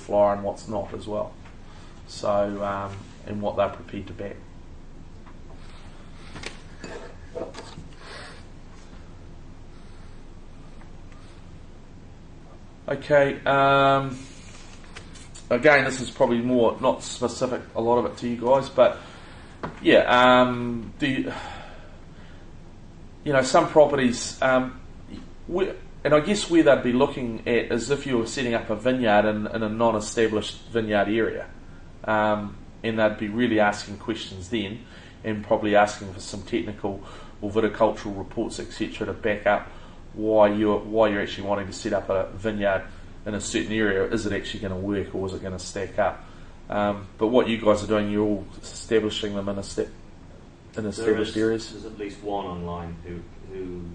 flyer and what's not as well. So, and what they're prepared to back. Okay, again, this is probably more not specific, a lot of it to you guys, but yeah, some properties, and I guess where they'd be looking at is if you were setting up a vineyard in a non-established vineyard area, and they'd be really asking questions then, and probably asking for some technical or viticultural reports, etc., to back up why you're actually wanting to set up a vineyard in a certain area. Is it actually going to work, or is it going to stack up? But what you guys are doing, you're all establishing them in established areas. There's at least one online who.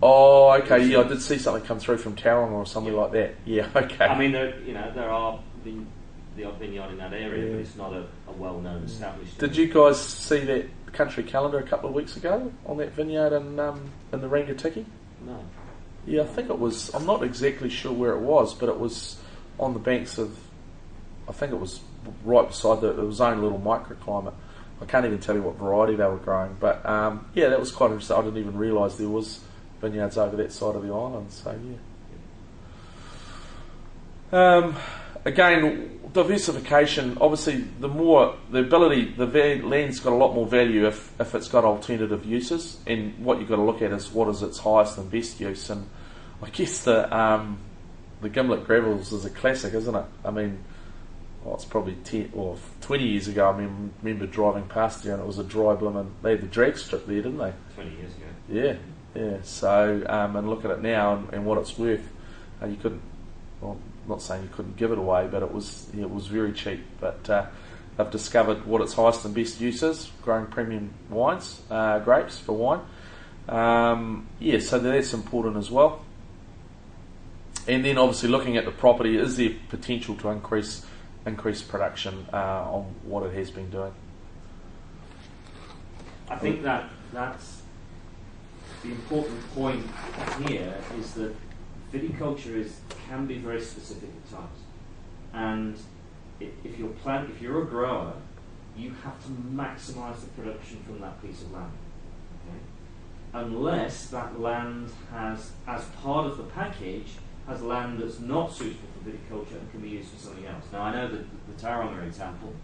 Oh, okay. Yeah, I did see something come through from Tauranga or something like that. Yeah, okay. I mean, there are the odd vineyard in that area, but it's not a well-known established. Did you guys see that country calendar a couple of weeks ago on that vineyard in the Rangatiki? No. Yeah, I think it was. I'm not exactly sure where it was, but it was on the banks of. I think it was right beside it was own little microclimate. I can't even tell you what variety they were growing, but yeah, that was quite interesting. I didn't even realise there was vineyards over that side of the island. So yeah. Again, diversification. Obviously, the land's got a lot more value if it's got alternative uses. And what you've got to look at is what is its highest and best use. And I guess the gimlet gravels is a classic, isn't it? I mean, it's probably 10 or 20 years ago. I remember driving past there, and it was a dry blooming. They had the drag strip there, didn't they? 20 years ago. Yeah. So and look at it now and what it's worth. You couldn't. Well, I'm not saying you couldn't give it away, but it was very cheap. But they've discovered what its highest and best use is, growing premium wines, grapes for wine. So that's important as well. And then obviously looking at the property, is there potential to increase production on what it has been doing? I think that's the important point here is that viticulture can be very specific at times, and if you're a grower, you have to maximise the production from that piece of land. Okay? Unless that land has, as part of the package, has land that's not suitable for viticulture and can be used for something else. Now I know that the Tauranga example,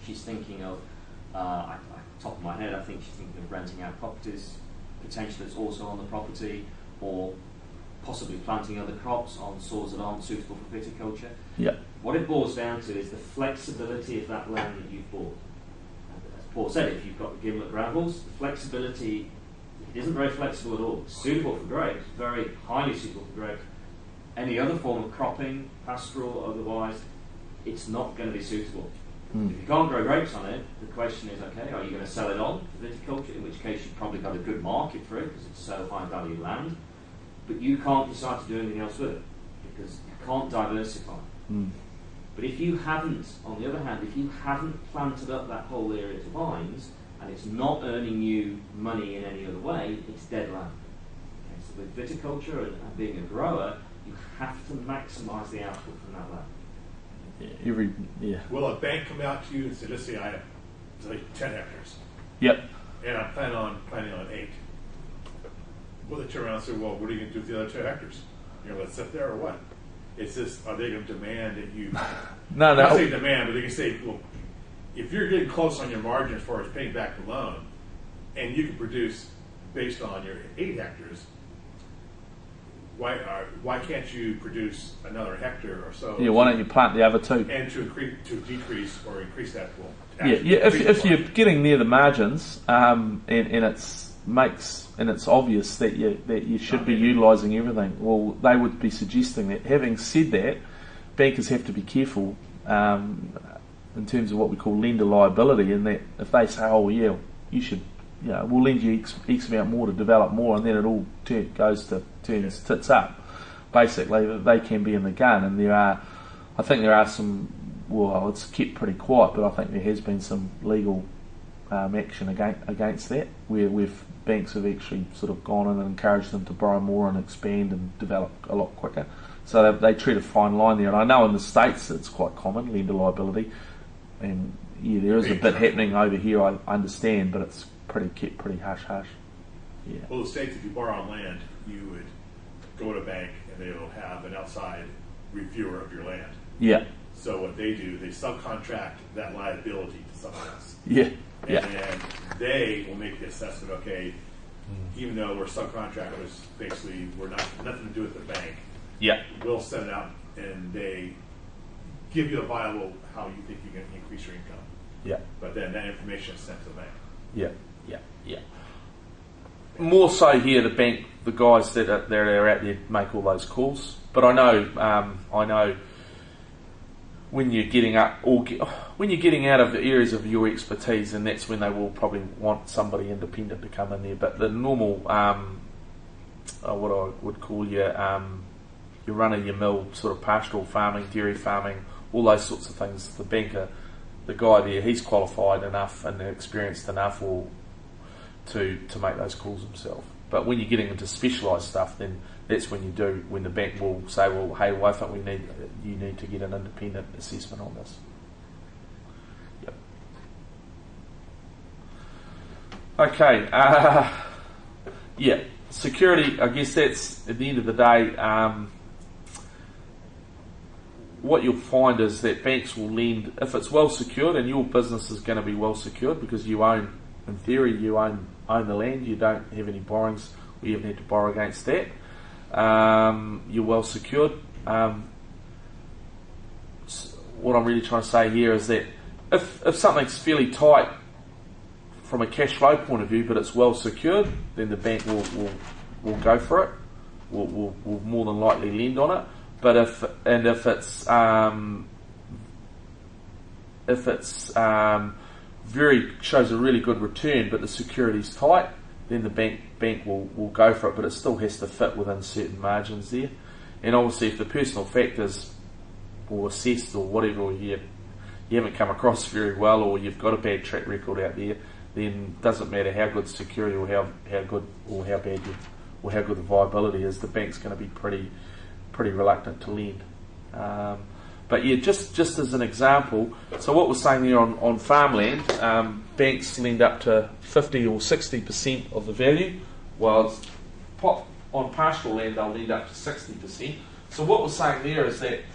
she's thinking of, top of my head, I think she's thinking of renting out properties, potentially it's also on the property, or possibly planting other crops on soils that aren't suitable for viticulture. Yeah. What it boils down to is the flexibility of that land that you've bought. As Paul said, if you've got the gimlet gravels, the flexibility, it isn't very flexible at all. It's suitable for grapes, very highly suitable for grapes. Any other form of cropping, pastoral, otherwise, it's not going to be suitable. If you can't grow grapes on it, the question is, okay, are you going to sell it on for viticulture, in which case you've probably got a good market for it because it's so high value land, but you can't decide to do anything else with it because you can't diversify. But if you haven't, on the other hand, if you haven't planted up that whole area to vines and it's not earning you money in any other way, it's dead land. Okay, so with viticulture and being a grower, you have to maximise the output from that land. Will a bank come out to you and say, let's say I have 10 hectares. Yep. And I'm planning on 8. Will they turn around and say, well, what are you going to do with the other 2 hectares? You're going to let it sit there or what? It's just, are they going to demand that you... No. Not say demand, but they can say, well, if you're getting close on your margin as far as paying back the loan, and you can produce based on your 8 hectares, why can't you produce another hectare or so? Yeah, why don't you plant the other 2? And to decrease or increase that pool. If you're getting near the margins, and it's obvious that you should be utilising everything, well, they would be suggesting that. Having said that, bankers have to be careful in terms of what we call lender liability, in that if they say, oh yeah, you should, we'll lend you X amount more to develop more, and then it all turns tits up. Basically, they can be in the gun, and I think there are some. Well, it's kept pretty quiet, but I think there has been some legal action against that, where banks have actually sort of gone in and encouraged them to borrow more and expand and develop a lot quicker. So they treat a fine line there. And I know in the States it's quite common, lender liability. And yeah, there is a bit happening over here, I understand, but it's kept pretty hush-hush. Yeah. Well, the States, if you borrow on land, you would go to a bank and they'll have an outside reviewer of your land. Yeah. So what they do, they subcontract that liability to someone else. Yeah. And then they will make the assessment, okay, even though we're subcontractors, basically we're nothing to do with the bank. Yeah. We'll send it out and they give you a viable how you think you can increase your income. Yeah. But then that information is sent to the bank. Yeah. More so here, the guys that are out there make all those calls. But I know when you're getting when you're getting out of the areas of your expertise, and that's when they will probably want somebody independent to come in there. But the normal, what I would call your run-of-your-mill sort of pastoral farming, dairy farming, all those sorts of things, the banker, the guy there, he's qualified enough and experienced enough to make those calls himself. But when you're getting into specialised stuff, then that's when the bank will say, well, hey, I think you need to get an independent assessment on this. Yep. Okay. Security, I guess that's, at the end of the day, what you'll find is that banks will lend, if it's well secured, and your business is going to be well secured because you own, in theory, you own the land, you don't have any borrowings where you haven't had to borrow against that. You're well secured. What I'm really trying to say here is that if something's fairly tight from a cash flow point of view, but it's well secured, then the bank will go for it. Will more than likely lend on it. But if it's shows a really good return, but the security's tight, then the bank will go for it, but it still has to fit within certain margins there. And obviously, if the personal factors or assessed or whatever, or you haven't come across very well, or you've got a bad track record out there, then it doesn't matter how good security or how good or how bad or how good the viability is, the bank's going to be pretty reluctant to lend. But yeah, just as an example, so what we're saying there on farmland, banks lend up to 50 or 60% of the value, while on pastoral land they'll lend up to 60%. So what we're saying there is that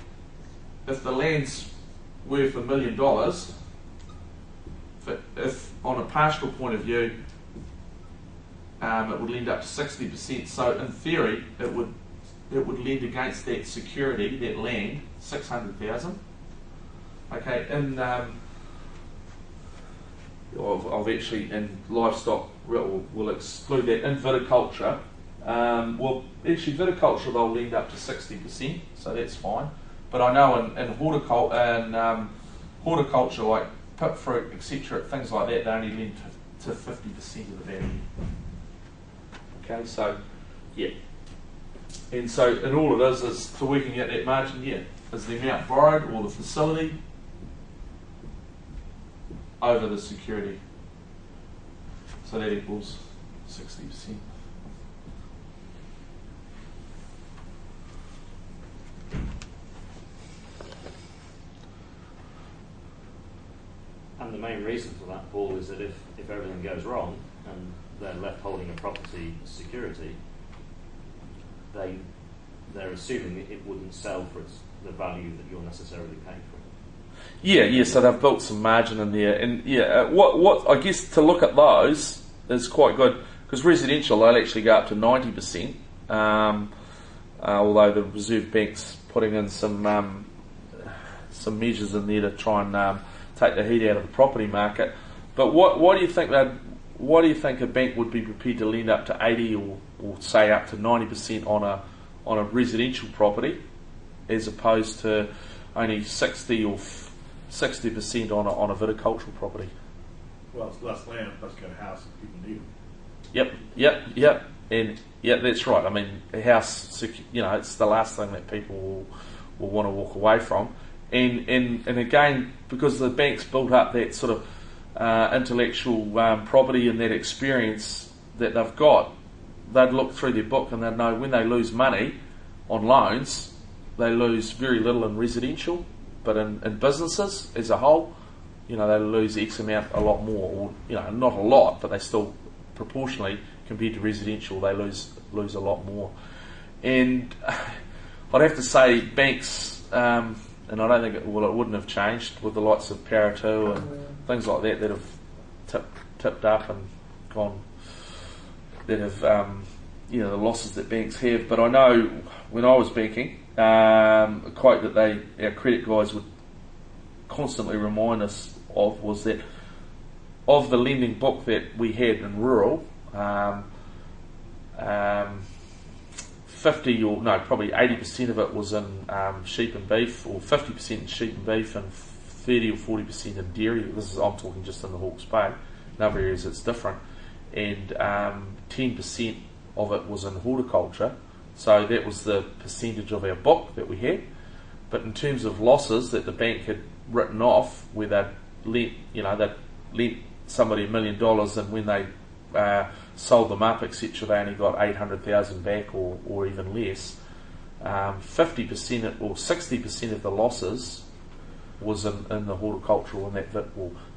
if the land's worth $1 million, if on a pastoral point of view, it would lend up to 60%. So in theory, it would lend against that security, that land, $600,000. Okay, and I've actually in livestock we'll exclude that. In viticulture, viticulture they'll lend up to 60%, so that's fine. But I know in horticulture, like pip fruit, etc., things like that, they only lend to 50% of the value. Okay, so yeah. And so, and all it is for working out that margin, is the amount borrowed or the facility over the security. So that equals 60%. And the main reason for that, Paul, is that if everything goes wrong and they're left holding a property security, they're assuming that it wouldn't sell for the value that you're necessarily paying for it. Yeah. So they've built some margin in there, and what I guess to look at those is quite good, because residential they'll actually go up to 90%. Although the Reserve Bank's putting in some measures in there to try and take the heat out of the property market. But what do you think Why do you think a bank would be prepared to lend up to 80 or say up to 90% on a residential property, as opposed to only 60 or 60% on a viticultural property? Well, it's less land, plus got a house, and people need them. Yep, and that's right. I mean, a house, it's the last thing that people will want to walk away from, and again, because the bank's built up that sort of intellectual property and that experience that they've got, they'd look through their book and they'd know when they lose money on loans, they lose very little in residential, but in businesses as a whole, they lose X amount, a lot more, or not a lot, but they still proportionally compared to residential, they lose a lot more. And I'd have to say banks, and I don't think it wouldn't have changed with the likes of Power 2 and things like that have tipped up and gone, that have the losses that banks have. But I know when I was banking, a quote that our credit guys would constantly remind us of was that of the lending book that we had in rural, probably 80% of it was in sheep and beef, or 50% in sheep and beef, and 30 or 40% in dairy. I'm talking just in the Hawke's Bay. In other areas it's different. And 10% of it was in horticulture. So that was the percentage of our book that we had. But in terms of losses that the bank had written off, where they'd lent somebody $1 million, and when they sold them up, etc., they only got 800,000 back, or even less. 50% or 60% of the losses was in the horticultural, and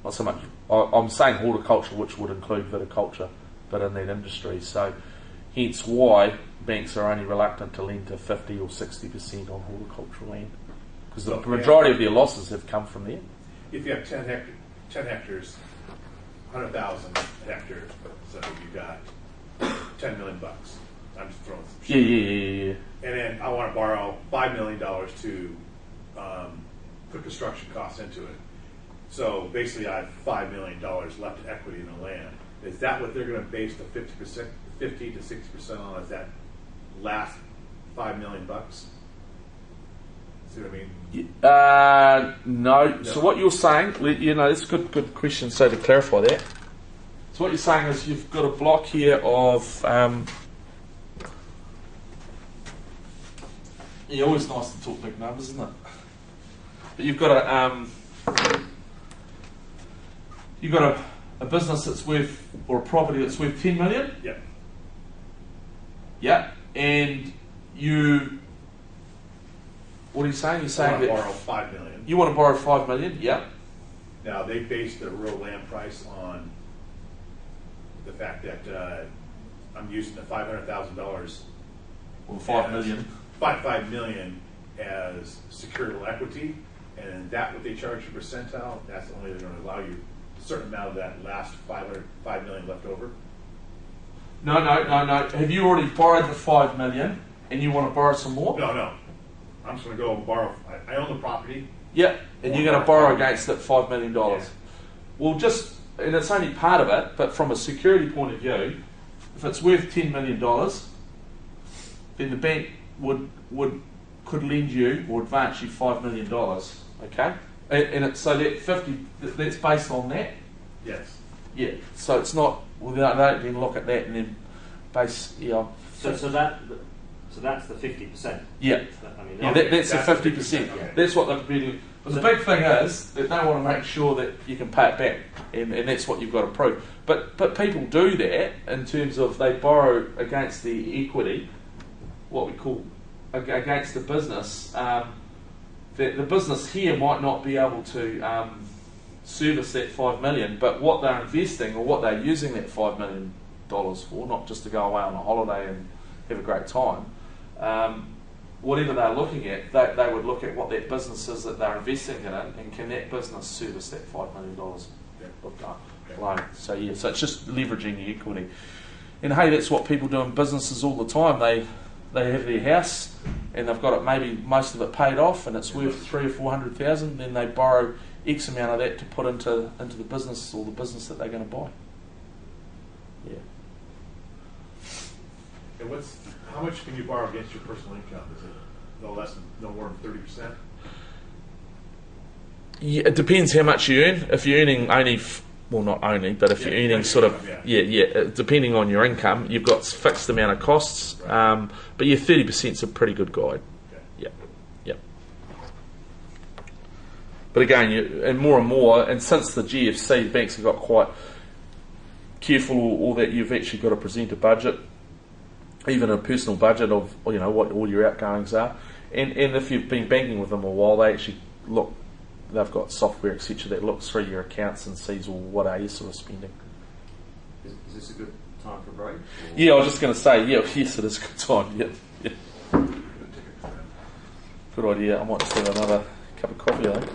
not so much. I'm saying horticulture, which would include viticulture, but in that industry. So, hence why banks are only reluctant to lend to 50 or 60% on horticultural land, because the majority of their losses have come from there. If you have 10 hectares, 100,000 hectares, so you got $10 million. I'm just throwing some shit. Yeah. And then I want to borrow $5 million to put construction costs into it. So basically, I have $5 million left in equity in the land. Is that what they're going to base the 50% to 60% on? Is that last $5 million? See what I mean? No. So what you're saying, it's a good question. So to clarify that, so what you're saying is you've got a block here of. Always nice to talk big numbers, isn't it? But you've got a business that's worth, or a property that's worth 10 million. Yeah. Yeah, and you. What are you saying? You're saying that borrow $5 million. You want to borrow $5 million? Yeah. Now they base the rural land price on the fact that I'm using the $500,000 or $5 million. $5 million as securable equity, and that what they charge you percentile. That's only they're going to allow you a certain amount of that last $5 million left over. No. Have you already borrowed the $5 million and you want to borrow some more? No. I'm just going to go and borrow. I own the property. Yeah, and you're going to borrow against that $5 million. Yeah. Well, and it's only part of it, but from a security point of view, if it's worth $10 million, then the bank could lend you or advance you $5 million. Okay, and so that 50, that's based on that. Yes. Yeah. So it's not. Well, they don't then look at that and then base. Yeah. So that's the 50%. Yeah. That's the 50%. Okay. That's what they're competing. But the big thing is that they want to make sure that you can pay it back, and that's what you've got to prove. But people do that in terms of they borrow against the equity, what we call against the business. The business here might not be able to service that $5 million, but what they're investing or what they're using that $5 million for, not just to go away on a holiday and have a great time. Whatever they're looking at, they would look at what that business is that they're investing in it, and can that business service that $5 million of loan. So it's just leveraging the equity. And hey, that's what people do in businesses all the time. They have their house and they've got it, maybe most of it paid off, and it's worth $300,000 or $400,000. Then they borrow X amount of that to put into the business or the business that they're going to buy. Yeah. And how much can you borrow against your personal income? Is it no more than 30%? Yeah, it depends how much you earn. If you're earning only, not only, but if you're earning sort of, depending on your income, you've got fixed amount of costs. Right. But 30% is a pretty good guide. Okay. Yeah. But again, and more, and since the GFC, banks have got quite careful, or that you've actually got to present a budget, even a personal budget of what all your outgoings are, And if you've been banking with them a while, they actually look. They've got software, etc., that looks through your accounts and sees, well, what are you sort of spending. Is this a good time for a break? Or? Yeah, I was just going to say, yes, it is a good time. Yeah. Good idea. I might just have another cup of coffee, I think.